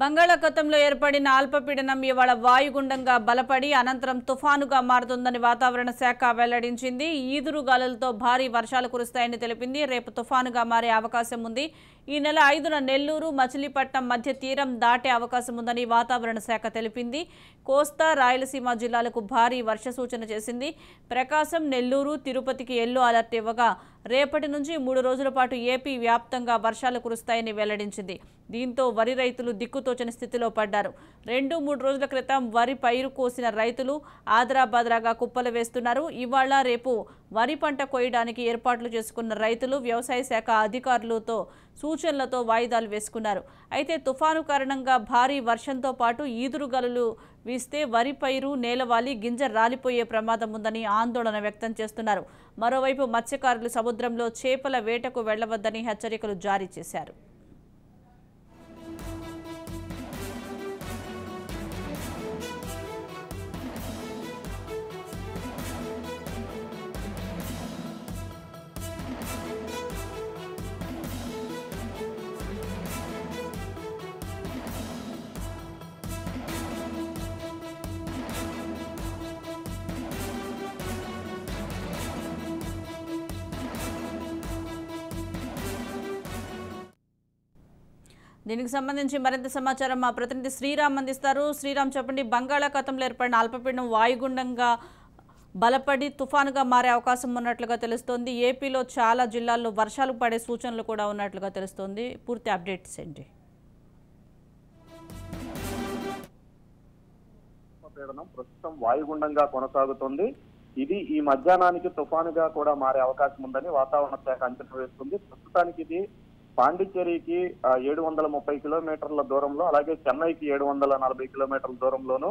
బంగాళాఖాతంలో ఏర్పడిన అల్పపీడనం ఇవాళ వాయుగుండంగా బలపడి అనంతరం తుఫానుగా మారుతుందని వాతావరణ శాఖ వెల్లడించింది. ఈదురుగాలులతో భారీ వర్షాలు కురుస్తాయని తెలిపింది. రేపు తుఫానుగా మారే అవకాశం ఉంది. ఈ నెల 5న నెల్లూరు, మచిలీపట్నం మధ్య తీరం దాటే అవకాశం ఉందని వాతావరణ శాఖ తెలిపింది. కోస్తా, రాయలసీమ జిల్లాలకు భారీ వర్ష సూచన చేసింది. ప్రకాశం, నెల్లూరు, తిరుపతికి ఎల్లో అలర్ట్ ఇవ్వగా రేపటి నుంచి 3 రోజుల పాటు ఏపీ వ్యాప్తంగా వర్షాలు కురుస్తాయని వెల్లడించింది. దీంతో వరి రైతులు దిక్కుతోచని స్థితిలో పడ్డారు. 2-3 రోజుల క్రితం వరి పైరు కోసిన రైతులు ఆదరాబాదరాగా కుప్పలు వేస్తున్నారు. ఇవాళ రేపు వరి పంట కోయడానికి ఏర్పాట్లు చేసుకున్న రైతులు వ్యవసాయ శాఖ అధికారులతో సూచనలతో వాయిదాలు వేసుకున్నారు. అయితే తుఫాను కారణంగా భారీ వర్షంతో పాటు ఈదురుగాలులు వీస్తే వరి పైరు నేలవాలి గింజ రాలిపోయే ప్రమాదం ఉందని ఆందోళన వ్యక్తం చేస్తున్నారు. మరోవైపు మత్స్యకారులు సముద్రంలో చేపల వేటకు వెళ్లవద్దని హెచ్చరికలు జారీ చేశారు. దీనికి సంబంధించి మరింత సమాచారం మా ప్రతినిధి శ్రీరామ్ అందిస్తారు. శ్రీరామ్, చెప్పండి. బంగాళాఖాతంలో ఏర్పడిన అల్పపీడనం వాయుగుండంగా బలపడి తుఫానుగా మారే అవకాశం ఉన్నట్లుగా తెలుస్తోంది. ఏపీలో చాలా జిల్లాల్లో వర్షాలు పడే సూచనలు కూడా ఉన్నట్లుగా తెలుస్తోంది. పూర్తి అప్డేట్స్ ఏంటి? ప్రస్తుతం వాయుగుండంగా కొనసాగుతుంది. ఇది ఈ మధ్యాహ్నానికి తుఫానుగా కూడా మారే అవకాశం ఉందని వాతావరణ శాఖ అంచనా వేస్తుంది. ప్రస్తుతానికి ఇది పాండిచ్చేరికి 730 కిలోమీటర్ల దూరంలో, అలాగే చెన్నైకి 740 కిలోమీటర్ల దూరంలోను,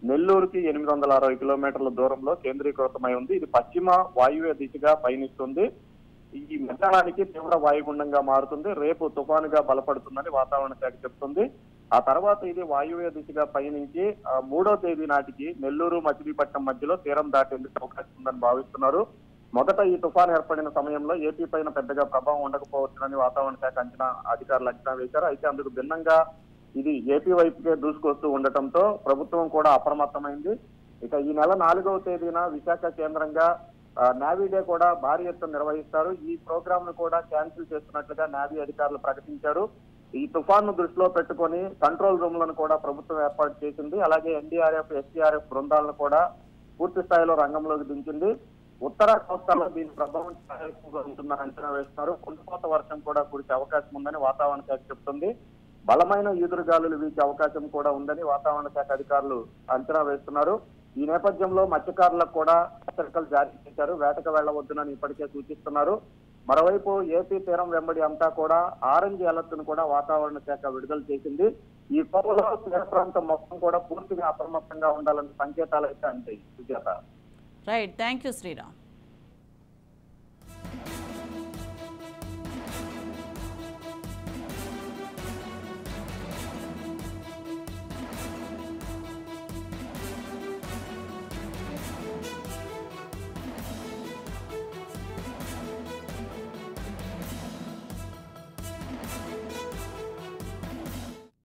నెల్లూరుకి 860 కిలోమీటర్ల దూరంలో కేంద్రీకృతమై ఉంది. ఇది పశ్చిమ వాయువ్య దిశగా పయనిస్తుంది. ఈ మధ్యాహ్నానికి తీవ్ర వాయుగుండంగా మారుతుంది. రేపు తుఫానుగా బలపడుతుందని వాతావరణ శాఖ చెప్తుంది. ఆ తర్వాత ఇది వాయువ్య దిశగా పయనించి 3వ తేదీ నాటికి నెల్లూరు, మచిలీపట్నం మధ్యలో తీరం దాటేందుకు అవకాశం ఉందని భావిస్తున్నారు. మొదట ఈ తుఫాను ఏర్పడిన సమయంలో ఏపీ పైన పెద్దగా ప్రభావం ఉండకపోవచ్చునని వాతావరణ శాఖ అధికారులు అంచనా వేశారు. అయితే అందుకు భిన్నంగా ఇది ఏపీ వైపుకే దూసుకొస్తూ ఉండటంతో ప్రభుత్వం కూడా అప్రమత్తమైంది. ఇక ఈ నెల 4వ తేదీన విశాఖ కేంద్రంగా నేవీ డే కూడా భారీ ఎత్తున నిర్వహిస్తారు. ఈ ప్రోగ్రామ్ ను కూడా క్యాన్సిల్ చేస్తున్నట్లుగా నేవీ అధికారులు ప్రకటించారు. ఈ తుఫాను దృష్టిలో పెట్టుకుని కంట్రోల్ రూమ్లను కూడా ప్రభుత్వం ఏర్పాటు చేసింది. అలాగే ఎన్డీఆర్ఎఫ్, ఎస్డీఆర్ఎఫ్ బృందాలను కూడా పూర్తి స్థాయిలో రంగంలోకి దించింది. ఉత్తర కోస్తాలో దీని ప్రభావం చాలా ఎక్కువగా ఉంటుందని అంచనా వేస్తున్నారు. కుండపోత వర్షం కూడా కురిసే అవకాశం ఉందని వాతావరణ శాఖ చెప్తుంది. బలమైన ఈదురుగాలులు వీచే అవకాశం కూడా ఉందని వాతావరణ శాఖ అధికారులు అంచనా వేస్తున్నారు. ఈ నేపథ్యంలో మత్స్యకారులకు కూడా హెచ్చరికలు జారీ చేశారు. వేటకు వెళ్లవద్దునని ఇప్పటికే సూచిస్తున్నారు. మరోవైపు ఏపీ తీరం వెంబడి అంతా కూడా ఆరెంజ్ అలర్ట్ ను కూడా వాతావరణ శాఖ విడుదల చేసింది. ఈ కోవలో తీర ప్రాంతం మొత్తం కూడా పూర్తిగా అప్రమత్తంగా ఉండాలనే సంకేతాలు అయితే అంటాయి. Sujatha. Right, thank you Sriram.